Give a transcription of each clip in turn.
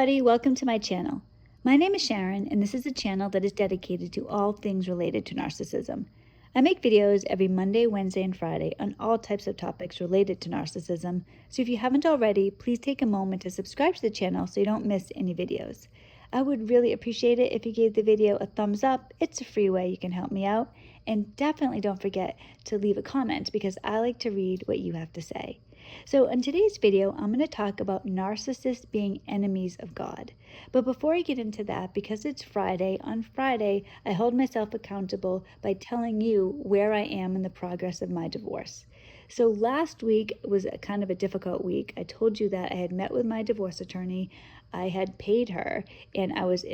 everybody, welcome to my channel. My name is Sharon, and this is a channel that is dedicated to all things related to narcissism. I make videos every Monday, Wednesday, and Friday on all types of topics related to narcissism, so if you haven't already, please take a moment to subscribe to the channel so you don't miss any videos. I would really appreciate it if you gave the video a thumbs up. It's a free way you can help me out, and definitely don't forget to leave a comment because I like to read what you have to say. So in today's video, I'm going to talk about narcissists being enemies of God. But before I get into that, because it's Friday, on Friday, I hold myself accountable by telling you where I am in the progress of my divorce. So last week was kind of a difficult week. I told you that I had met with my divorce attorney. I had paid her, and I was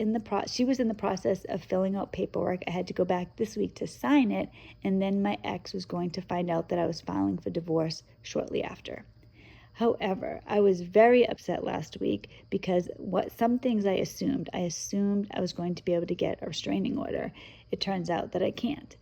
she was in the process of filling out paperwork. I had to go back this week to sign it, and then my ex was going to find out that I was filing for divorce shortly after. However, I was very upset last week because some things I assumed I was going to be able to get a restraining order. It turns out that I can't.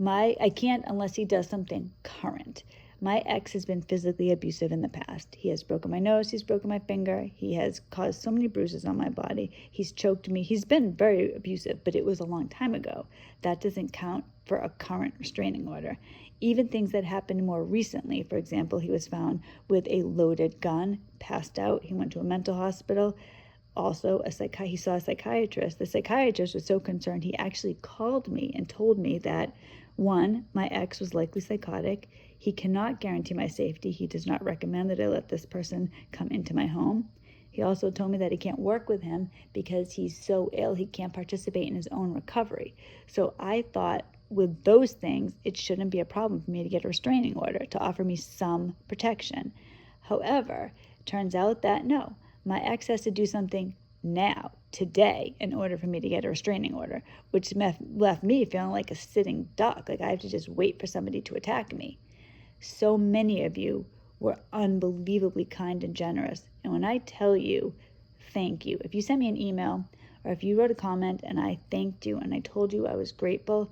I can't unless he does something current. My ex has been physically abusive in the past. He has broken my nose, he's broken my finger, he has caused so many bruises on my body, he's choked me. He's been very abusive, but it was a long time ago. That doesn't count for a current restraining order. Even things that happened more recently, for example, he was found with a loaded gun, passed out, he went to a mental hospital. Also, he saw a psychiatrist. The psychiatrist was so concerned, he actually called me and told me that, one, my ex was likely psychotic. He cannot guarantee my safety. He does not recommend that I let this person come into my home. He also told me that he can't work with him because he's so ill, he can't participate in his own recovery. So I thought with those things, it shouldn't be a problem for me to get a restraining order to offer me some protection. However, it turns out that no, my ex has to do something now, today, in order for me to get a restraining order, which left me feeling like a sitting duck, like I have to just wait for somebody to attack me. So many of you were unbelievably kind and generous. And when I tell you, thank you. If you sent me an email or if you wrote a comment and I thanked you and I told you I was grateful,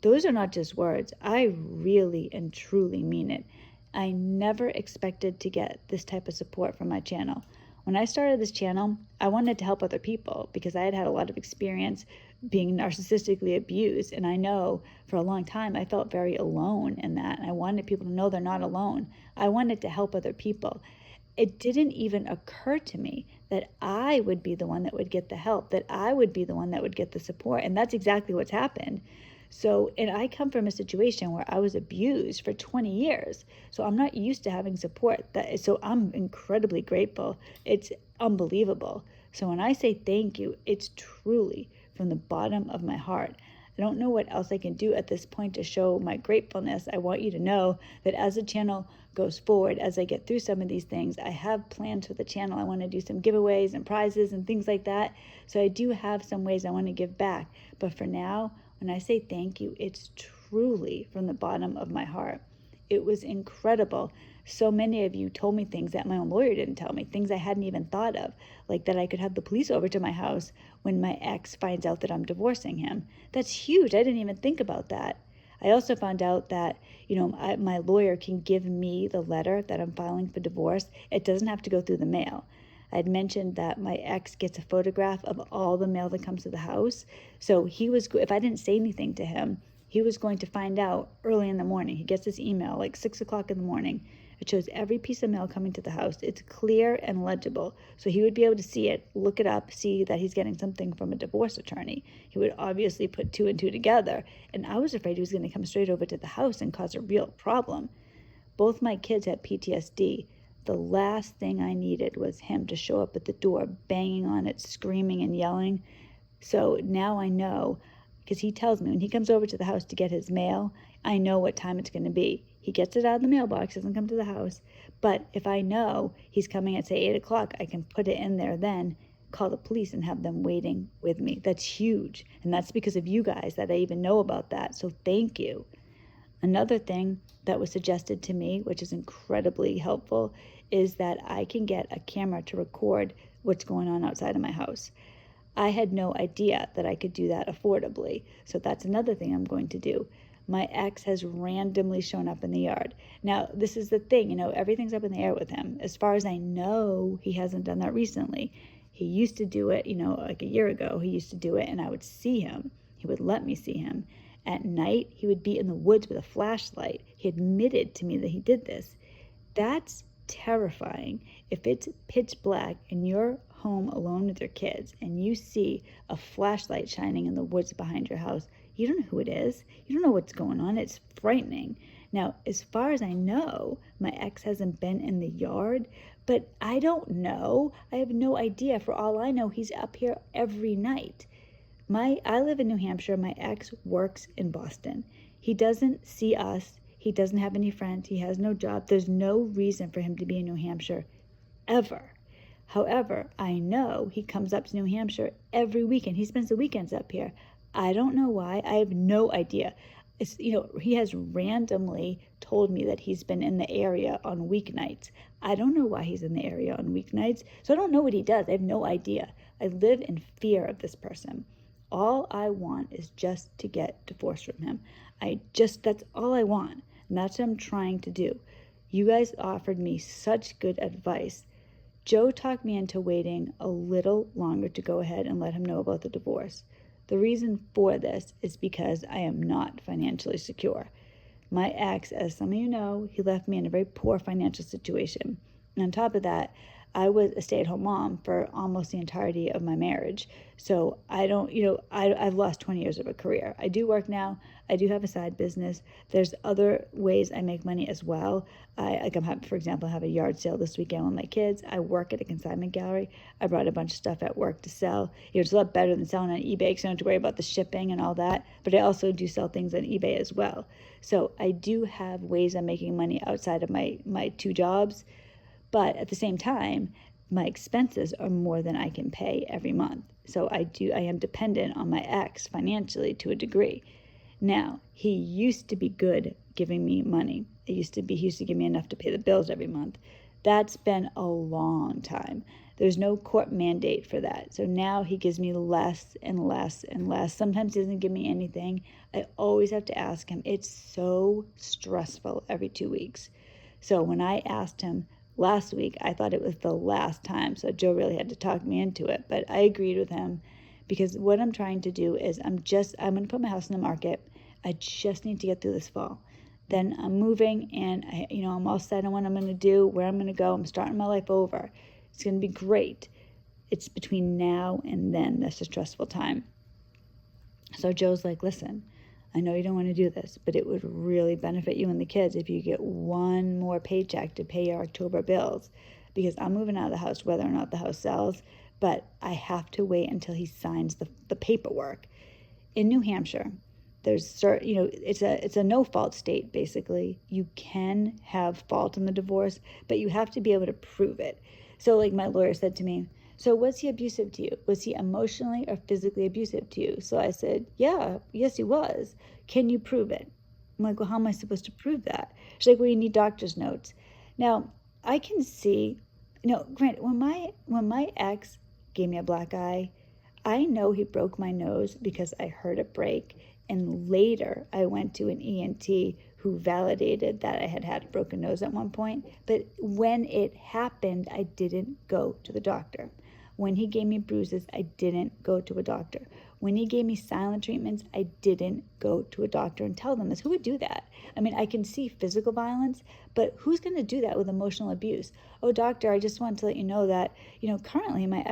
those are not just words. I really and truly mean it. I never expected to get this type of support from my channel. When I started this channel, I wanted to help other people because I had had a lot of experience being narcissistically abused. And I know for a long time, I felt very alone in that. And I wanted people to know they're not alone. I wanted to help other people. It didn't even occur to me that I would be the one that would get the help, that I would be the one that would get the support. And that's exactly what's happened. So, and I come from a situation where I was abused for 20 years. So I'm not used to having support. So I'm incredibly grateful. It's unbelievable. So when I say thank you, it's truly from the bottom of my heart. I don't know what else I can do at this point to show my gratefulness. I want you to know that as the channel goes forward, as I get through some of these things, I have plans for the channel. I want to do some giveaways and prizes and things like that. So I do have some ways I want to give back. But for now, when I say thank you, it's truly from the bottom of my heart. It was incredible. So many of you told me things that my own lawyer didn't tell me, things I hadn't even thought of, like that I could have the police over to my house when my ex finds out that I'm divorcing him. That's huge. I didn't even think about that. I also found out that, my lawyer can give me the letter that I'm filing for divorce. It doesn't have to go through the mail. I had mentioned that my ex gets a photograph of all the mail that comes to the house. So if I didn't say anything to him, he was going to find out early in the morning. He gets this email like 6 o'clock in the morning. It shows every piece of mail coming to the house. It's clear and legible. So he would be able to see it, look it up, see that he's getting something from a divorce attorney. He would obviously put two and two together. And I was afraid he was going to come straight over to the house and cause a real problem. Both my kids had PTSD. The last thing I needed was him to show up at the door, banging on it, screaming and yelling. So now I know, because he tells me when he comes over to the house to get his mail, I know what time it's going to be. He gets it out of the mailbox, doesn't come to the house. But if I know he's coming at, say, 8 o'clock, I can put it in there then, call the police and have them waiting with me. That's huge. And that's because of you guys that I even know about that. So thank you. Another thing that was suggested to me, which is incredibly helpful, is that I can get a camera to record what's going on outside of my house. I had no idea that I could do that affordably. So that's another thing I'm going to do. My ex has randomly shown up in the yard. Now, this is the thing, everything's up in the air with him. As far as I know, he hasn't done that recently. He used to do it, like a year ago, he used to do it and I would see him. He would let me see him. At night, he would be in the woods with a flashlight. He admitted to me that he did this. That's terrifying. If it's pitch black and you're home alone with your kids and you see a flashlight shining in the woods behind your house, you don't know who it is. You don't know what's going on. It's frightening. Now, as far as I know, my ex hasn't been in the yard, but I don't know. I have no idea. For all I know, he's up here every night. I live in New Hampshire. My ex works in Boston. He doesn't see us. He doesn't have any friends. He has no job. There's no reason for him to be in New Hampshire ever. However, I know he comes up to New Hampshire every weekend. He spends the weekends up here. I don't know why. I have no idea. He has randomly told me that he's been in the area on weeknights. I don't know why he's in the area on weeknights. So I don't know what he does. I have no idea. I live in fear of this person. All I want is just to get divorced from him. That's all I want. And that's what I'm trying to do. You guys offered me such good advice. Joe talked me into waiting a little longer to go ahead and let him know about the divorce. The reason for this is because I am not financially secure. My ex, as some of you know, he left me in a very poor financial situation. And on top of that, I was a stay-at-home mom for almost the entirety of my marriage. So I've lost 20 years of a career. I do work now. I do have a side business. There's other ways I make money as well. For example, I have a yard sale this weekend with my kids. I work at a consignment gallery. I brought a bunch of stuff at work to sell. It's a lot better than selling on eBay because I don't have to worry about the shipping and all that. But I also do sell things on eBay as well. So I do have ways I'm making money outside of my two jobs. But at the same time, my expenses are more than I can pay every month. So I am dependent on my ex financially to a degree. Now, he used to be good giving me money. He used to give me enough to pay the bills every month. That's been a long time. There's no court mandate for that. So now he gives me less and less and less. Sometimes he doesn't give me anything. I always have to ask him. It's so stressful every 2 weeks. So when I asked him last week, I thought it was the last time. So Joe really had to talk me into it. But I agreed with him because what I'm trying to do is I'm going to put my house in the market. I just need to get through this fall. Then I'm moving and I'm all set on what I'm going to do, where I'm going to go. I'm starting my life over. It's going to be great. It's between now and then that's a stressful time. So Joe's like, listen, I know you don't want to do this, but it would really benefit you and the kids if you get one more paycheck to pay your October bills, because I'm moving out of the house whether or not the house sells, but I have to wait until he signs the paperwork. In New Hampshire, there's it's a no-fault state, basically. You can have fault in the divorce, but you have to be able to prove it. So like my lawyer said to me, so was he abusive to you? Was he emotionally or physically abusive to you? So I said, yes, he was. Can you prove it? I'm like, well, how am I supposed to prove that? She's like, well, you need doctor's notes. Now, I can see, granted, when my ex gave me a black eye, I know he broke my nose because I heard it break. And later I went to an ENT who validated that I had a broken nose at one point. But when it happened, I didn't go to the doctor. When he gave me bruises, I didn't go to a doctor. When he gave me silent treatments, I didn't go to a doctor and tell them this. Who would do that? I mean, I can see physical violence, but who's going to do that with emotional abuse? Oh, doctor, I just want to let you know that, currently my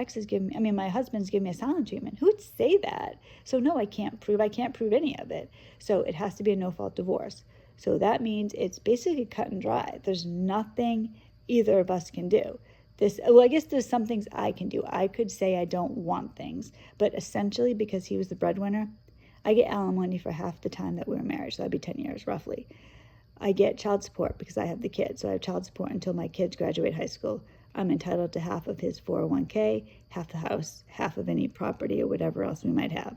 husband's giving me a silent treatment. Who would say that? So no, I can't prove any of it. So it has to be a no-fault divorce. So that means it's basically cut and dry. There's nothing either of us can do. I guess there's some things I can do. I could say I don't want things, but essentially because he was the breadwinner, I get alimony for half the time that we were married, so that'd be 10 years roughly. I get child support because I have the kids, so I have child support until my kids graduate high school. I'm entitled to half of his 401k, half the house, half of any property or whatever else we might have.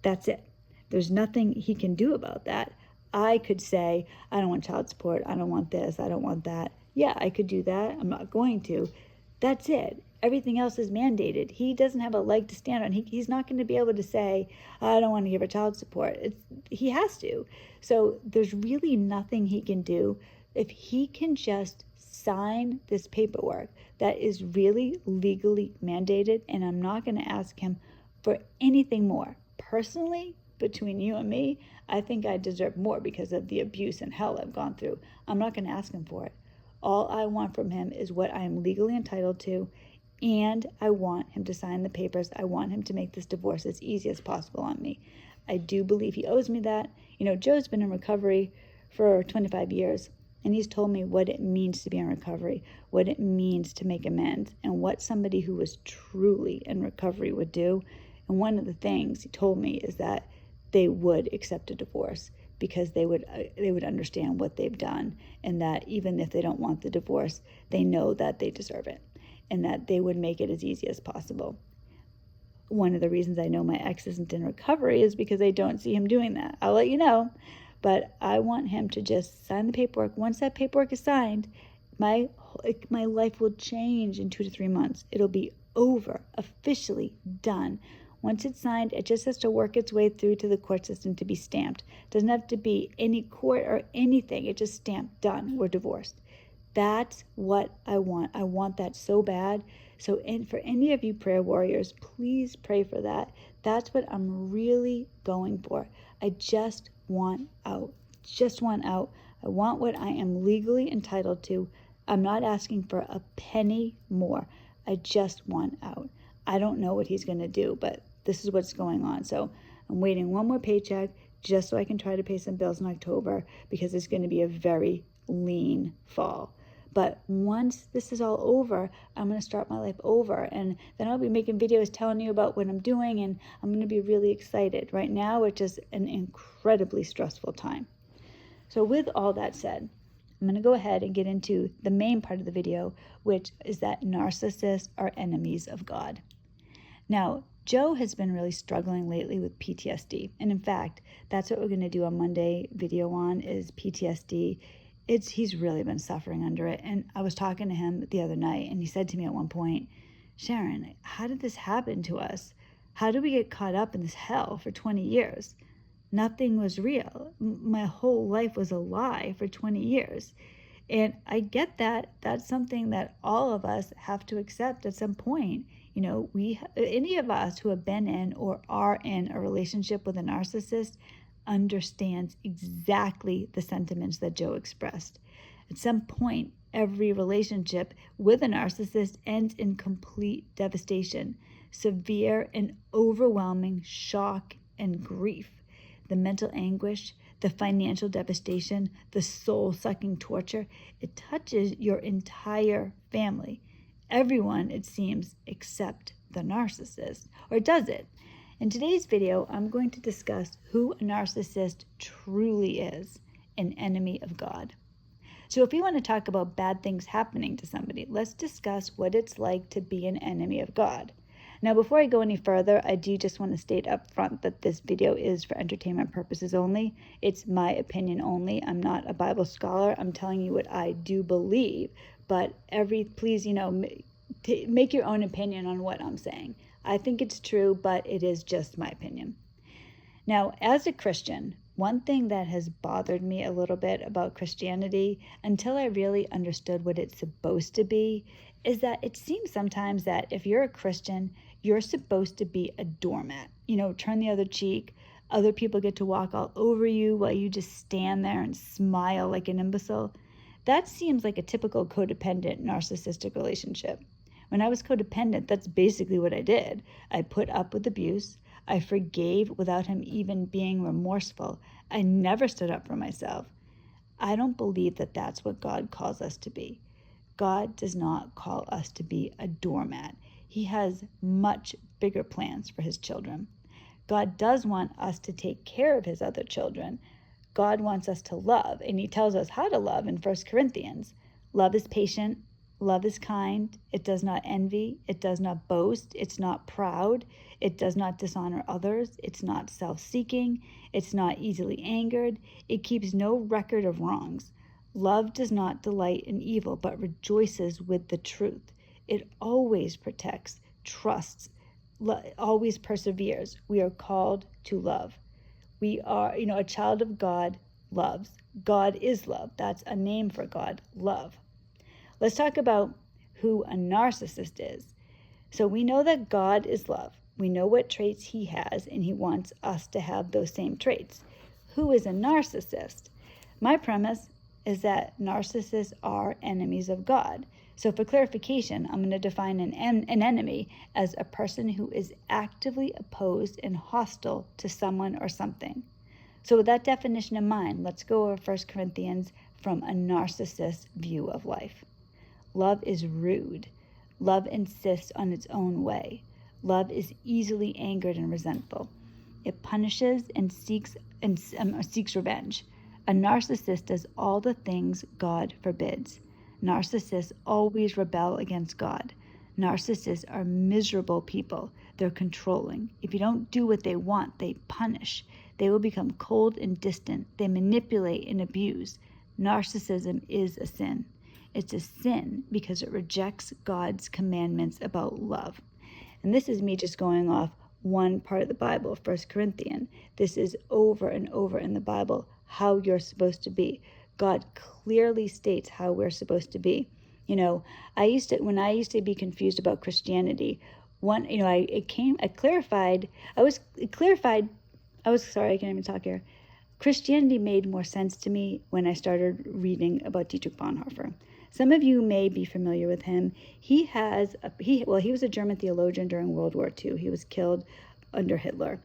That's it. There's nothing he can do about that. I could say, I don't want child support, I don't want this, I don't want that. Yeah, I could do that. I'm not going to. That's it. Everything else is mandated. He doesn't have a leg to stand on. He's not going to be able to say, I don't want to give her child support. He has to. So there's really nothing he can do. If he can just sign this paperwork that is really legally mandated, and I'm not going to ask him for anything more. Personally, between you and me, I think I deserve more because of the abuse and hell I've gone through. I'm not going to ask him for it. All I want from him is what I am legally entitled to, and I want him to sign the papers. I want him to make this divorce as easy as possible on me. I do believe he owes me that. Joe's been in recovery for 25 years, and he's told me what it means to be in recovery, what it means to make amends, and what somebody who was truly in recovery would do. And one of the things he told me is that they would accept a divorce because they would understand what they've done, and that even if they don't want the divorce, they know that they deserve it, and that they would make it as easy as possible. One of the reasons I know my ex isn't in recovery is because I don't see him doing that. I'll let you know, but I want him to just sign the paperwork. Once that paperwork is signed, my life will change in 2 to 3 months. It'll be over, officially done. Once it's signed, it just has to work its way through to the court system to be stamped. It doesn't have to be any court or anything. It's just stamped, done, we're divorced. That's what I want. I want that so bad. So for any of you prayer warriors, please pray for that. That's what I'm really going for. I just want out. Just want out. I want what I am legally entitled to. I'm not asking for a penny more. I just want out. I don't know what he's going to do, but this is what's going on. So I'm waiting one more paycheck just so I can try to pay some bills in October, because it's going to be a very lean fall. But once this is all over, I'm going to start my life over, and then I'll be making videos telling you about what I'm doing, and I'm going to be really excited. Right now, it's just an incredibly stressful time. So with all that said, I'm going to go ahead and get into the main part of the video, which is that narcissists are enemies of God. Now, Joe has been really struggling lately with PTSD, and in fact, that's what we're going to do a Monday video on, is PTSD. He's really been suffering under it. And I was talking to him the other night, and he said to me at one point, Sharon, how did this happen to us? How did we get caught up in this hell for 20 years? Nothing was real. My whole life was a lie for 20 years. And I get that. That's something that all of us have to accept at some point. Any of us who have been in or are in a relationship with a narcissist understands exactly the sentiments that Joe expressed. At some point, every relationship with a narcissist ends in complete devastation, severe and overwhelming shock and grief. The mental anguish, the financial devastation, the soul-sucking torture, it touches your entire family. Everyone, it seems, except the narcissist. Or does it? In today's video, I'm going to discuss who a narcissist truly is, an enemy of God. So if you want to talk about bad things happening to somebody, let's discuss what it's like to be an enemy of God. Now, before I go any further, I do just want to state up front that this video is for entertainment purposes only. It's my opinion only. I'm not a Bible scholar. I'm telling you what I do believe. But please, make your own opinion on what I'm saying. I think it's true, but it is just my opinion. Now, as a Christian, one thing that has bothered me a little bit about Christianity, until I really understood what it's supposed to be, is that it seems sometimes that if you're a Christian, you're supposed to be a doormat. Turn the other cheek. Other people get to walk all over you while you just stand there and smile like an imbecile. That seems like a typical codependent narcissistic relationship. When I was codependent, that's basically what I did. I put up with abuse. I forgave without him even being remorseful. I never stood up for myself. I don't believe that that's what God calls us to be. God does not call us to be a doormat. He has much bigger plans for his children. God does want us to take care of his other children. God wants us to love, and he tells us how to love in 1 Corinthians. Love is patient. Love is kind. It does not envy. It does not boast. It's not proud. It does not dishonor others. It's not self-seeking. It's not easily angered. It keeps no record of wrongs. Love does not delight in evil, but rejoices with the truth. It always protects, trusts, always perseveres. We are called to love. We are, a child of God loves. God is love. That's a name for God, love. let's talk about who a narcissist is. So we know that God is love. We know what traits he has, and he wants us to have those same traits. Who is a narcissist? My premise is that narcissists are enemies of God. So for clarification, I'm going to define an enemy as a person who is actively opposed and hostile to someone or something. So with that definition in mind, let's go over 1 Corinthians from a narcissist view of life. Love is rude. Love insists on its own way. Love is easily angered and resentful. It punishes and seeks revenge. A narcissist does all the things God forbids. Narcissists always rebel against God. Narcissists are miserable people. They're controlling. If you don't do what they want, they punish. They will become cold and distant. They manipulate and abuse. Narcissism is a sin. It's a sin because it rejects God's commandments about love. And this is me just going off one part of the Bible, 1 Corinthians. This is over and over in the Bible how you're supposed to be. God clearly states how we're supposed to be. When I used to be confused about Christianity, sorry, I can't even talk here. Christianity made more sense to me when I started reading about Dietrich Bonhoeffer. Some of you may be familiar with him. He was a German theologian during World War II. He was killed under Hitler.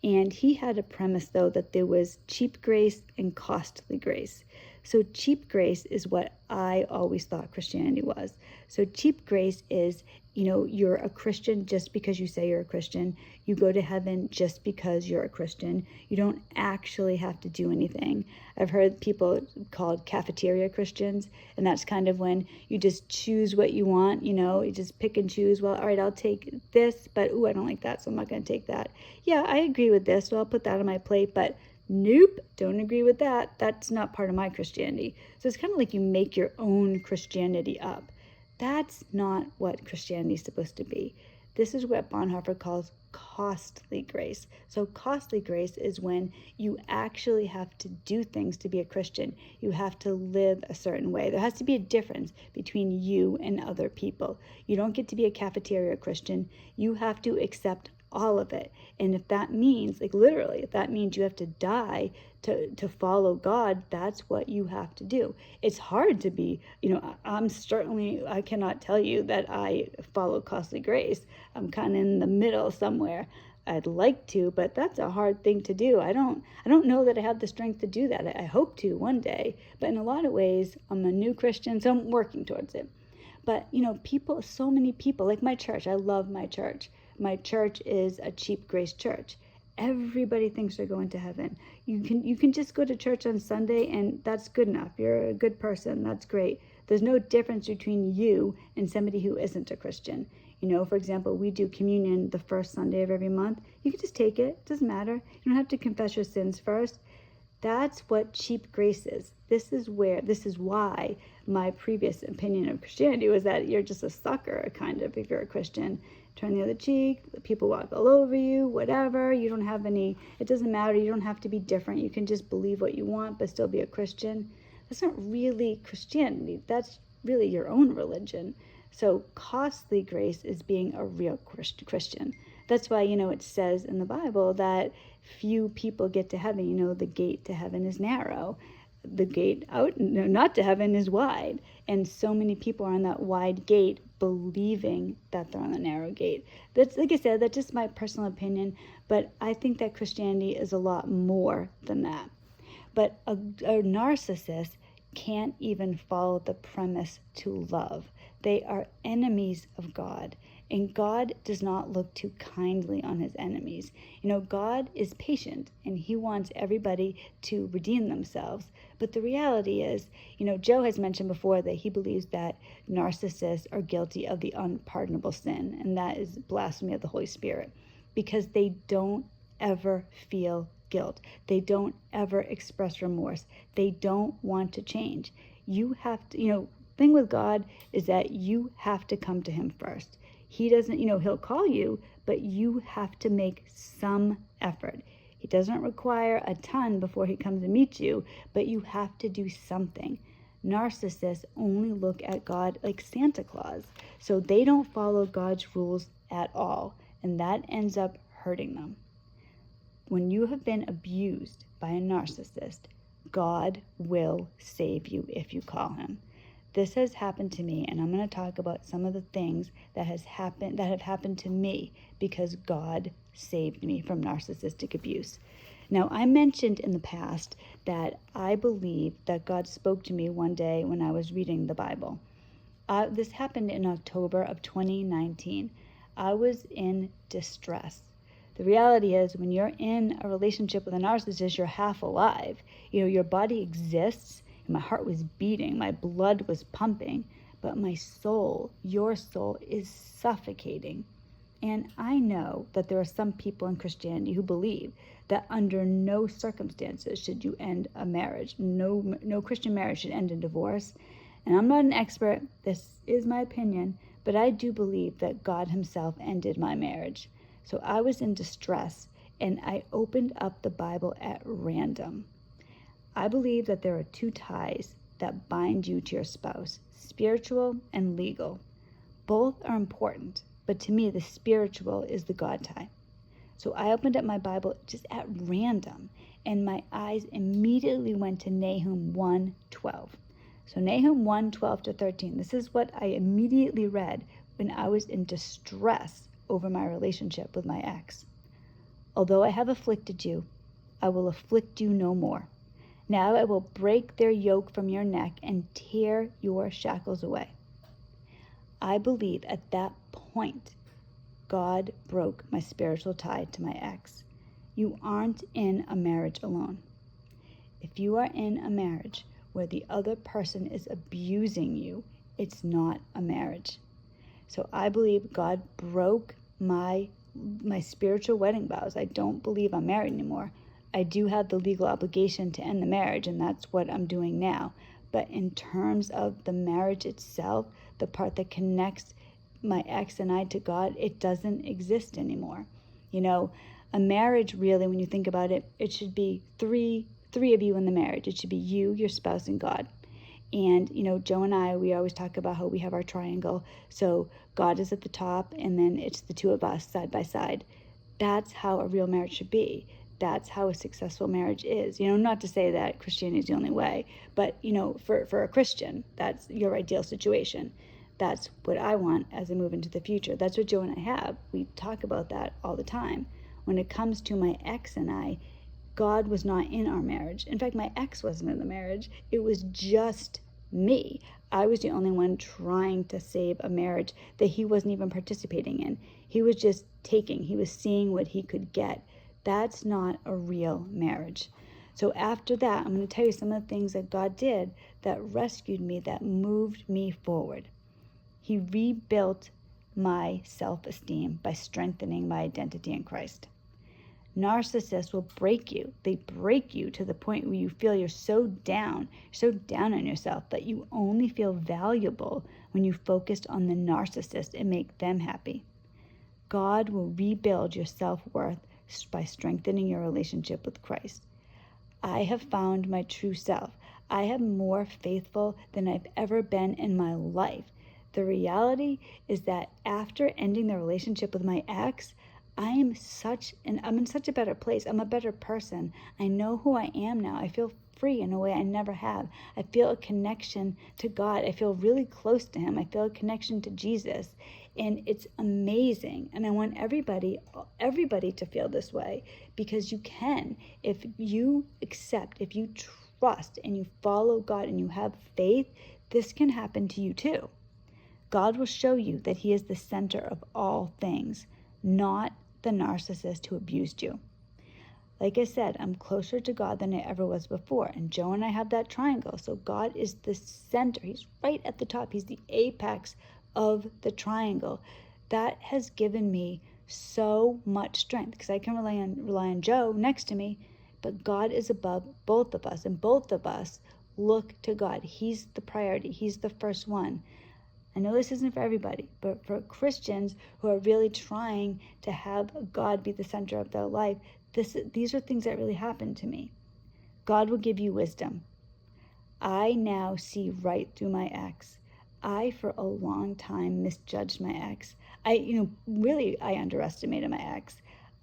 And he had a premise, though, that there was cheap grace and costly grace. So cheap grace is what I always thought Christianity was. So cheap grace is, you're a Christian just because you say you're a Christian. You go to heaven just because you're a Christian. You don't actually have to do anything. I've heard people called cafeteria Christians, and that's kind of when you just choose what you want, you just pick and choose. Well, all right, I'll take this, but I don't like that, so I'm not going to take that. Yeah, I agree with this, so I'll put that on my plate, but nope, don't agree with that. That's not part of my Christianity. So it's kind of like you make your own Christianity up. That's not what Christianity is supposed to be. This is what Bonhoeffer calls costly grace. So costly grace is when you actually have to do things to be a Christian. You have to live a certain way. There has to be a difference between you and other people. You don't get to be a cafeteria Christian. You have to accept all of it. And if that means, literally, if that means you have to die to follow God, that's what you have to do. It's hard to be, I cannot tell you that I follow costly grace. I'm kind of in the middle somewhere. I'd like to, but that's a hard thing to do. I don't know that I have the strength to do that. I hope to one day, but in a lot of ways, I'm a new Christian, so I'm working towards it. But, so many people, like my church, I love my church. My church is a cheap grace church. Everybody thinks they're going to heaven. You can just go to church on Sunday and that's good enough. You're a good person. That's great. There's no difference between you and somebody who isn't a Christian. For example, we do communion the first Sunday of every month. You can just take it. It doesn't matter. You don't have to confess your sins first. That's what cheap grace is. This is why my previous opinion of Christianity was that you're just a sucker, kind of, if you're a Christian. Turn the other cheek, people walk all over you, whatever. You don't have it doesn't matter. You don't have to be different. You can just believe what you want, but still be a Christian. That's not really Christianity. That's really your own religion. So costly grace is being a real Christian. That's why, it says in the Bible that few people get to heaven. The gate to heaven is narrow. The gate not to heaven is wide. And so many people are on that wide gate believing that they're on the narrow gate. That's, like I said, that's just my personal opinion. But I think that Christianity is a lot more than that. But a narcissist can't even follow the premise to love. They are enemies of God. And God does not look too kindly on his enemies. God is patient and he wants everybody to redeem themselves. But the reality is, Joe has mentioned before that he believes that narcissists are guilty of the unpardonable sin, and that is blasphemy of the Holy Spirit, because they don't ever feel guilt. They don't ever express remorse. They don't want to change. You have to, thing with God is that you have to come to him first. He doesn't, he'll call you, but you have to make some effort. He doesn't require a ton before he comes to meet you, but you have to do something. Narcissists only look at God like Santa Claus, so they don't follow God's rules at all, and that ends up hurting them. When you have been abused by a narcissist, God will save you if you call him. This has happened to me, and I'm going to talk about some of the things that have happened to me because God saved me from narcissistic abuse. Now, I mentioned in the past that I believe that God spoke to me one day when I was reading the Bible. This happened in October of 2019. I was in distress. The reality is, when you're in a relationship with a narcissist, you're half alive. Your body exists. My heart was beating. My blood was pumping. But my soul, your soul, is suffocating. And I know that there are some people in Christianity who believe that under no circumstances should you end a marriage. No Christian marriage should end in divorce. And I'm not an expert. This is my opinion. But I do believe that God himself ended my marriage. So I was in distress, and I opened up the Bible at random. I believe that there are two ties that bind you to your spouse, spiritual and legal. Both are important, but to me, the spiritual is the God tie. So I opened up my Bible just at random, and my eyes immediately went to Nahum 1:12. So Nahum 1:12-13, this is what I immediately read when I was in distress over my relationship with my ex. Although I have afflicted you, I will afflict you no more. Now I will break their yoke from your neck and tear your shackles away. I believe at that point, God broke my spiritual tie to my ex. You aren't in a marriage alone. If you are in a marriage where the other person is abusing you, it's not a marriage. So I believe God broke my spiritual wedding vows. I don't believe I'm married anymore. I do have the legal obligation to end the marriage, and that's what I'm doing now. But in terms of the marriage itself, the part that connects my ex and I to God, it doesn't exist anymore. A marriage really, when you think about it, it should be three of you in the marriage. It should be you, your spouse, and God. And, Joe and I, we always talk about how we have our triangle. So God is at the top, and then it's the two of us side by side. That's how a real marriage should be. That's how a successful marriage is. Not to say that Christianity is the only way, but, for a Christian, that's your ideal situation. That's what I want as I move into the future. That's what Joe and I have. We talk about that all the time. When it comes to my ex and I, God was not in our marriage. In fact, my ex wasn't in the marriage. It was just me. I was the only one trying to save a marriage that he wasn't even participating in. He was just taking. He was seeing what he could get. That's not a real marriage. So after that, I'm going to tell you some of the things that God did that rescued me, that moved me forward. He rebuilt my self-esteem by strengthening my identity in Christ. Narcissists will break you. They break you to the point where you feel you're so down on yourself that you only feel valuable when you focused on the narcissist and make them happy. God will rebuild your self-worth by strengthening your relationship with Christ. I have found my true self. I am more faithful than I've ever been in my life. The reality is that after ending the relationship with my ex, I'm in such a better place. I'm a better person. I know who I am now. I feel free in a way I never have. I feel a connection to God. I feel really close to him. I feel a connection to Jesus. And it's amazing. And I want everybody to feel this way, because you can. If you accept, if you trust, and you follow God, and you have faith, this can happen to you too. God will show you that he is the center of all things, not the narcissist who abused you. Like I said, I'm closer to God than I ever was before. And Joe and I have that triangle. So God is the center. He's right at the top. He's the apex of the triangle. That has given me so much strength, because I can rely on Joe next to me, but God is above both of us, and both of us look to God. He's the priority. He's the first one. I know this isn't for everybody, but for Christians who are really trying to have God be the center of their life, these are things that really happen to me. God will give you wisdom. I now see right through my ex. I, for a long time, misjudged my ex. Really, I underestimated my ex.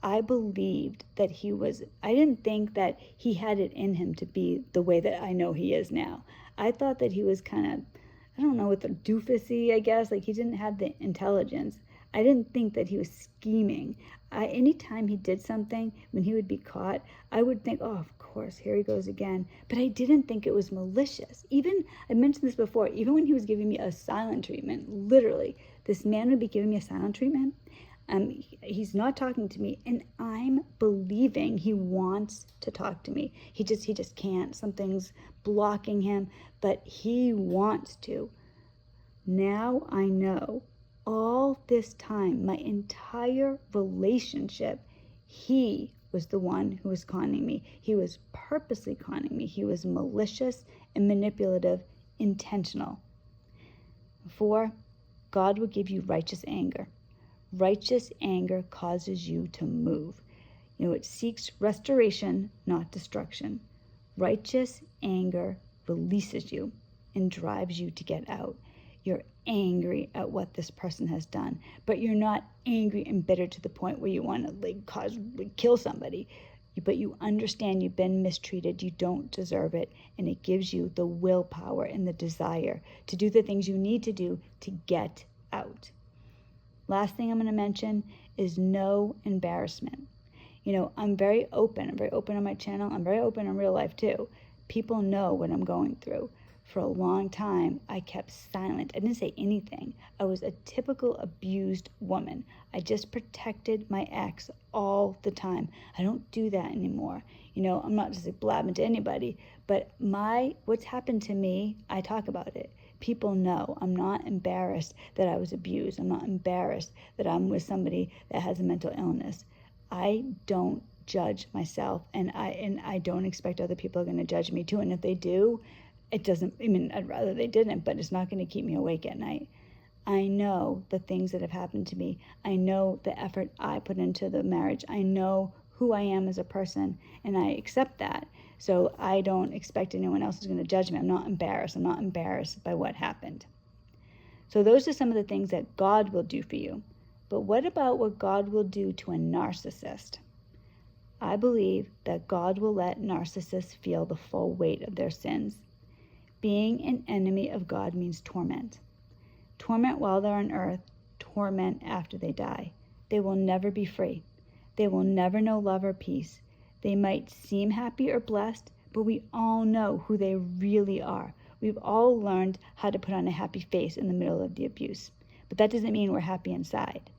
I believed that I didn't think that he had it in him to be the way that I know he is now. I thought that he was kind of, I don't know, with a doofusy, I guess. Like, he didn't have the intelligence. I didn't think that he was scheming. Anytime he did something, when he would be caught, I would think, oh, of course, here he goes again. But I didn't think it was malicious. Even, I mentioned this before, even when he was giving me a silent treatment, literally, this man would be giving me a silent treatment. He's not talking to me, and I'm believing he wants to talk to me. He just can't. Something's blocking him, but he wants to. Now I know all this time, my entire relationship, he was the one who was conning me. He was purposely conning me. He was malicious and manipulative, intentional. 4, God will give you righteous anger. Righteous anger causes you to move. It seeks restoration, not destruction. Righteous anger releases you and drives you to get out. You're angry at what this person has done, but you're not angry and bitter to the point where you want to kill somebody. But you understand you've been mistreated, you don't deserve it, and it gives you the willpower and the desire to do the things you need to do to get out. Last thing I'm going to mention is no embarrassment. I'm very open. I'm very open on my channel. I'm very open in real life too. People know what I'm going through. For a long time, I kept silent. I didn't say anything. I was a typical abused woman. I just protected my ex all the time. I don't do that anymore. I'm not just blabbing to anybody, but what's happened to me, I talk about it. People know. I'm not embarrassed that I was abused. I'm not embarrassed that I'm with somebody that has a mental illness. I don't judge myself, and I don't expect other people are going to judge me too. And if they do, I'd rather they didn't, but it's not going to keep me awake at night. I know the things that have happened to me. I know the effort I put into the marriage. I know who I am as a person, and I accept that. So I don't expect anyone else is going to judge me. I'm not embarrassed. I'm not embarrassed by what happened. So those are some of the things that God will do for you. But what about what God will do to a narcissist? I believe that God will let narcissists feel the full weight of their sins. Being an enemy of God means torment. Torment while they're on earth, torment after they die. They will never be free. They will never know love or peace. They might seem happy or blessed, but we all know who they really are. We've all learned how to put on a happy face in the middle of the abuse. But that doesn't mean we're happy inside.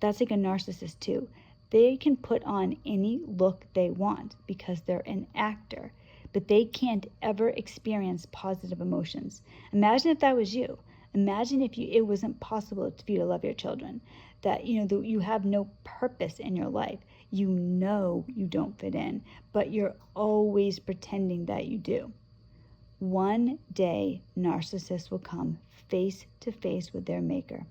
That's like a narcissist too. They can put on any look they want because they're an actor, but they can't ever experience positive emotions. Imagine if that was you. Imagine if it wasn't possible for you to love your children, that you have no purpose in your life. You don't fit in, but you're always pretending that you do. One day, narcissists will come face to face with their maker.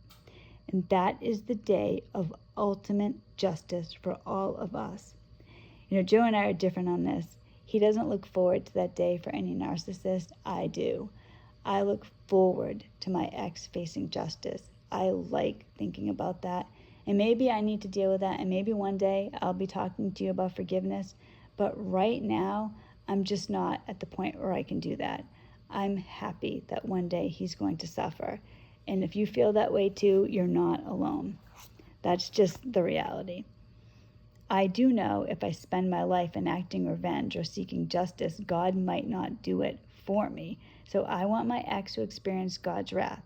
And that is the day of ultimate justice for all of us. Joe and I are different on this. He doesn't look forward to that day for any narcissist. I do. I look forward to my ex facing justice. I like thinking about that. And maybe I need to deal with that. And maybe one day I'll be talking to you about forgiveness. But right now, I'm just not at the point where I can do that. I'm happy that one day he's going to suffer. And if you feel that way too, you're not alone. That's just the reality. I do know if I spend my life enacting revenge or seeking justice, God might not do it for me. So I want my ex to experience God's wrath.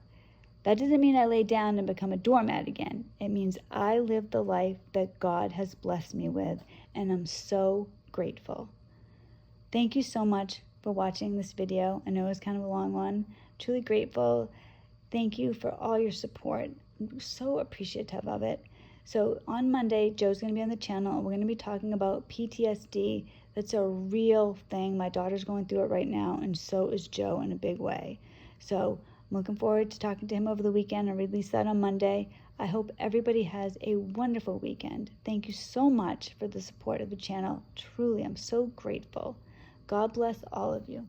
That doesn't mean I lay down and become a doormat again. It means I live the life that God has blessed me with, and I'm so grateful. Thank you so much for watching this video. I know it's kind of a long one. Truly grateful. Thank you for all your support. I'm so appreciative of it. So on Monday, Joe's going to be on the channel, and we're going to be talking about PTSD. That's a real thing. My daughter's going through it right now, and so is Joe in a big way. So I'm looking forward to talking to him over the weekend. I'll release that on Monday. I hope everybody has a wonderful weekend. Thank you so much for the support of the channel. Truly, I'm so grateful. God bless all of you.